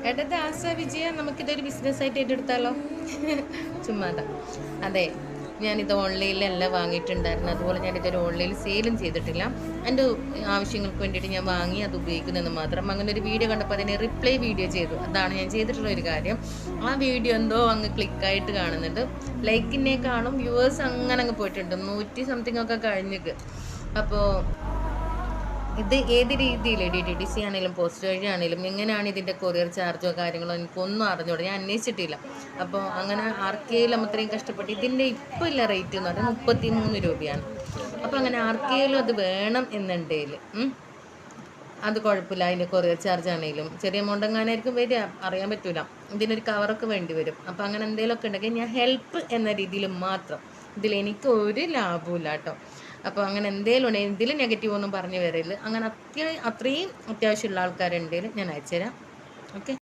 എടാ ദാസ വിജയ, നമുക്കിതൊരു ബിസിനസ്സായിട്ട് ഏറ്റെടുത്താലോ? ചുമ്മാതാ. അതെ, ഞാനിത് ഓൺലൈനിലല്ല വാങ്ങിയിട്ടുണ്ടായിരുന്നു. അതുപോലെ ഞാനിതൊരു ഓൺലൈനിൽ സെയിലും ചെയ്തിട്ടില്ല. എൻ്റെ ആവശ്യങ്ങൾക്ക് വേണ്ടിയിട്ട് ഞാൻ വാങ്ങി അത് ഉപയോഗിക്കുന്നതെന്ന് മാത്രം. അങ്ങനെ ഒരു വീഡിയോ കണ്ടപ്പോൾ അതിനെ റിപ്ലൈ വീഡിയോ ചെയ്തു. അതാണ് ഞാൻ ചെയ്തിട്ടുള്ള ഒരു കാര്യം. ആ വീഡിയോ എന്തോ അങ്ങ് ക്ലിക്കായിട്ട് കാണുന്നുണ്ട്. ലൈക്കിനെ കാണും, വ്യൂവേഴ്സ് അങ്ങനെ അങ്ങ് പോയിട്ടുണ്ട്. 100 സംതിങ് ഒക്കെ കഴിഞ്ഞിട്ട്. അപ്പോൾ ഇത് ഏത് രീതിയിൽ DTDC ആണെങ്കിലും പോസ്റ്റ് വഴി ആണെങ്കിലും എങ്ങനെയാണ് ഇതിൻ്റെ കൊറിയർ ചാർജോ കാര്യങ്ങളോ എനിക്കൊന്നും അറിഞ്ഞൂടാ, ഞാൻ അന്വേഷിച്ചിട്ടില്ല. അപ്പോൾ അങ്ങനെ ആർക്കെങ്കിലും അത്രയും കഷ്ടപ്പെട്ട് ഇതിൻ്റെ ഇപ്പോൾ ഇല്ല റേറ്റ് എന്ന് പറഞ്ഞാൽ 33 രൂപയാണ്. അപ്പോൾ അങ്ങനെ ആർക്കെങ്കിലും അത് വേണം എന്നുണ്ടെങ്കിൽ അത് കുഴപ്പമില്ല. അതിൻ്റെ കൊറിയർ ചാർജ് ആണെങ്കിലും ചെറിയ എമൗണ്ട് എങ്ങാനായിരിക്കും വരിക, അറിയാൻ പറ്റൂല. ഇതിനൊരു കവറൊക്കെ വേണ്ടി വരും. അപ്പോൾ അങ്ങനെ എന്തെങ്കിലുമൊക്കെ ഉണ്ടെങ്കിൽ ഞാൻ ഹെൽപ്പ് എന്ന രീതിയിൽ മാത്രം, ഇതിൽ എനിക്ക് ഒരു ലാഭമില്ല കേട്ടോ. അപ്പോൾ അങ്ങനെ എന്തെങ്കിലും ഉണ്ടെങ്കിൽ ഇതിൽ നെഗറ്റീവ് ഒന്നും പറഞ്ഞു വരരുത്. അങ്ങനെ അത്രയും അത്യാവശ്യമുള്ള ആൾക്കാരുണ്ടെങ്കിൽ ഞാൻ അയച്ചുതരാം. ഓക്കെ.